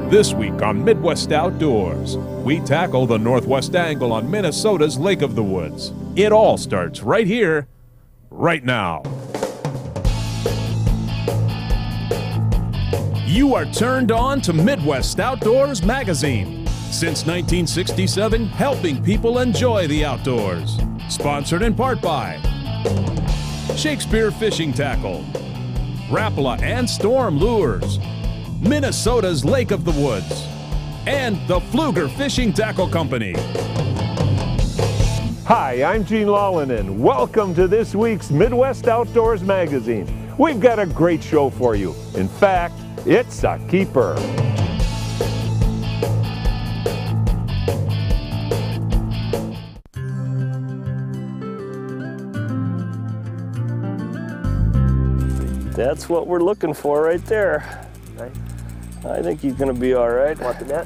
This week on Midwest Outdoors, we tackle the northwest angle on Minnesota's Lake of the Woods. It all starts right here, right now. You are turned on to Midwest Outdoors magazine. Since 1967, helping people enjoy the outdoors. Sponsored in part by Shakespeare Fishing Tackle, Rapala and Storm Lures, Minnesota's Lake of the Woods, and the Pfluger Fishing Tackle Company. Hi, I'm Gene Lawlinen. Welcome to this week's Midwest Outdoors magazine. We've got a great show for you. In fact, it's a keeper. That's what we're looking for right there. Right. I think he's gonna be all right. Want the net?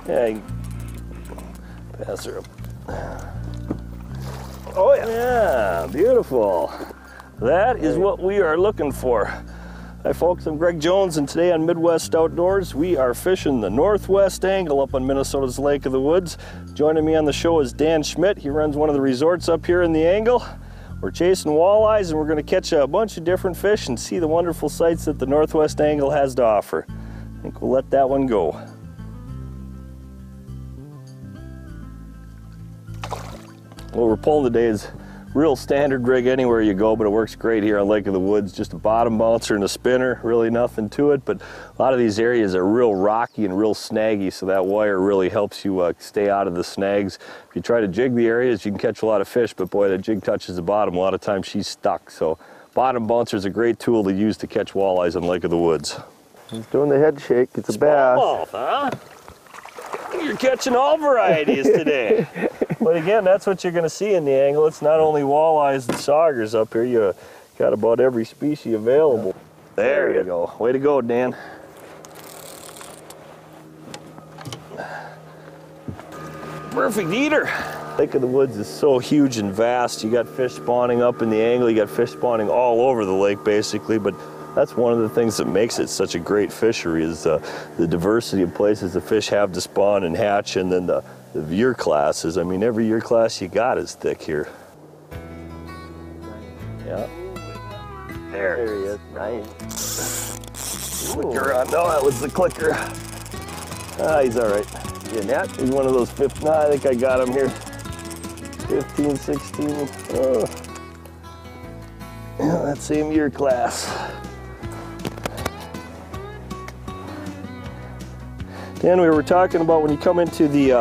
Yeah, you pass her up. Oh yeah. Yeah, beautiful. That is what we are looking for. Hi folks, I'm Greg Jones, and today on Midwest Outdoors, we are fishing the northwest angle up on Minnesota's Lake of the Woods. Joining me on the show is Dan Schmidt. He runs one of the resorts up here in the angle. We're chasing walleyes, and we're going to catch a bunch of different fish and see the wonderful sights that the northwest angle has to offer. I think we'll let that one go. What we're pulling today is real standard rig anywhere you go, but it works great here on Lake of the Woods. Just a bottom bouncer and a spinner, really nothing to it, but a lot of these areas are real rocky and real snaggy, so that wire really helps you stay out of the snags. If you try to jig the areas, you can catch a lot of fish, but boy, the jig touches the bottom, a lot of times she's stuck. So bottom bouncer is a great tool to use to catch walleyes on Lake of the Woods. He's doing the head shake. It's a bass. Smallmouth, huh? You're catching all varieties today. But again, that's what you're going to see in the angle. It's not only walleyes and saugers up here. You got about every species available. There you go. Way to go, Dan. Perfect eater. Lake of the Woods is so huge and vast. You got fish spawning up in the angle. You got fish spawning all over the lake, basically. But that's one of the things that makes it such a great fishery is the diversity of places the fish have to spawn and hatch, and then the year classes. I mean, every year class you got is thick here. Yeah. There he is. Nice. Clicker on. No, that was the clicker. Ah, he's all right. You a net? He's one of those 15. I think I got him here. 15, 16. Oh. Yeah, that same year class. Dan, we were talking about when you come into the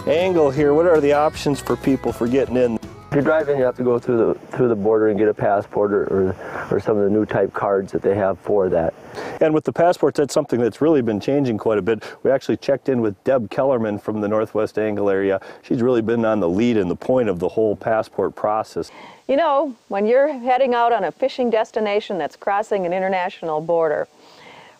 angle here, what are the options for people for getting in? If you're driving, you have to go through the border and get a passport or some of the new type cards that they have for that. And with the passports, that's something that's really been changing quite a bit. We actually checked in with Deb Kellerman from the Northwest Angle area. She's really been on the lead and the point of the whole passport process. You know, when you're heading out on a fishing destination that's crossing an international border,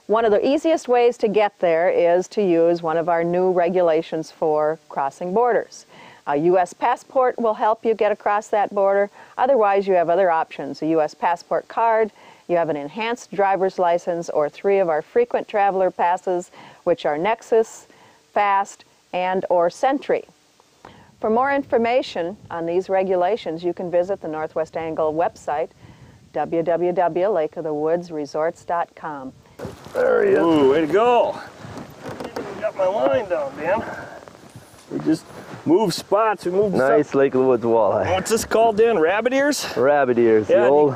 one of the easiest ways to get there is to use one of our new regulations for crossing borders. A U.S. passport will help you get across that border. Otherwise, you have other options. A U.S. passport card, you have an enhanced driver's license, or 3 of our frequent traveler passes, which are Nexus, Fast, and or Sentry. For more information on these regulations, you can visit the Northwest Angle website, www.lakeofthewoodsresorts.com. There he is. Ooh, way to go. Got my line down, Dan. We just move spots. We move Nice Lake of the Woods walleye. What's this called, Dan? Rabbit ears? Rabbit ears. Yeah, the old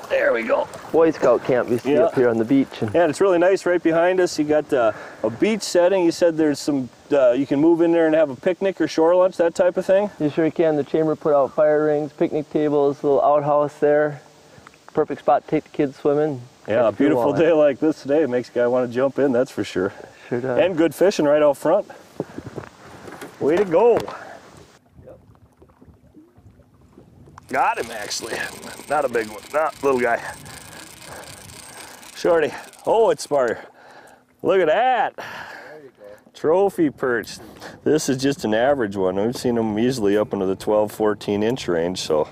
there we go. Boy Scout camp we see up here on the beach. And it's really nice right behind us. You got a beach setting. You said there's some, you can move in there and have a picnic or shore lunch, that type of thing? You sure can. The chamber put out fire rings, picnic tables, little outhouse there. Perfect spot to take the kids swimming. Yeah, a beautiful day like this today, it makes a guy want to jump in, that's for sure. Sure does. And good fishing right out front. Way to go. Yep. Got him, actually. Not a big one, not little guy. Shorty. Oh, it's smart. Look at that. There you go. Trophy perch. This is just an average one. We've seen them easily up into the 12, 14 inch range, so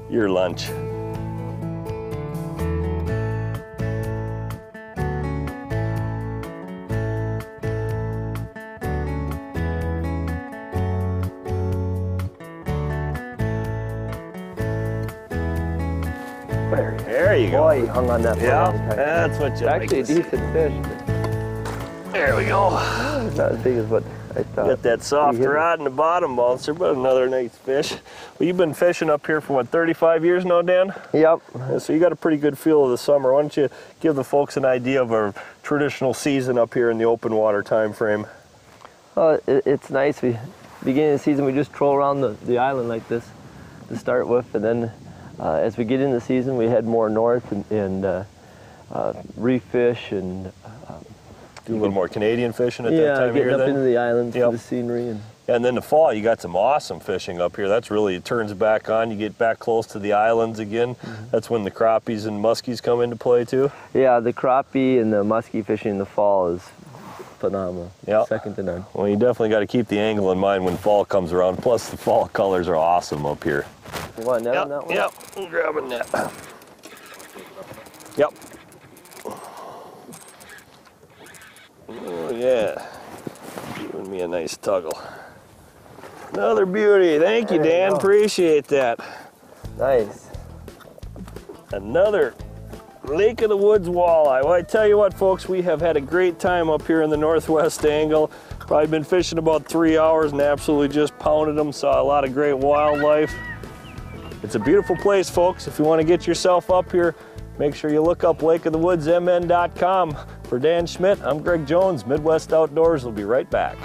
your lunch. There you go. Boy, he hung on that for a long Yeah, time. that's what you like Actually, a to see. decent fish. There we go. It's not as big as what I thought. Got that soft Pretty hidden. rod in the bottom bouncer, but another nice fish. Well, you've been fishing up here for what, 35 years now, Dan? Yep. Yeah, so you got a pretty good feel of the summer. Why don't you give the folks an idea of our traditional season up here in the open water time frame? Well, it's nice. Beginning of the season, we just troll around the island like this to start with, and then as we get into the season, we head more north and reef fish and Do a little more Canadian fishing at that time of getting year up then? into the islands Yep. for the scenery. And then the fall, you got some awesome fishing up here. That's really, it turns back on. You get back close to the islands again. Mm-hmm. That's when the crappies and muskies come into play too. Yeah, the crappie and the muskie fishing in the fall is phenomenal. Yep. Second to none. Well, you definitely got to keep the angle in mind when fall comes around. Plus, the fall colors are awesome up here. You want a net on that one? Yep, I'm grabbing that. Yep. Oh, yeah. Giving me a nice tuggle. Another beauty. Thank you, There you Dan. go. Appreciate that. Nice. Another Lake of the Woods walleye. Well, I tell you what, folks, we have had a great time up here in the Northwest Angle. Probably been fishing about 3 hours and absolutely just pounded them. Saw a lot of great wildlife. It's a beautiful place, folks. If you want to get yourself up here, make sure you look up lakeofthewoodsmn.com. For Dan Schmidt, I'm Greg Jones. Midwest Outdoors will be right back.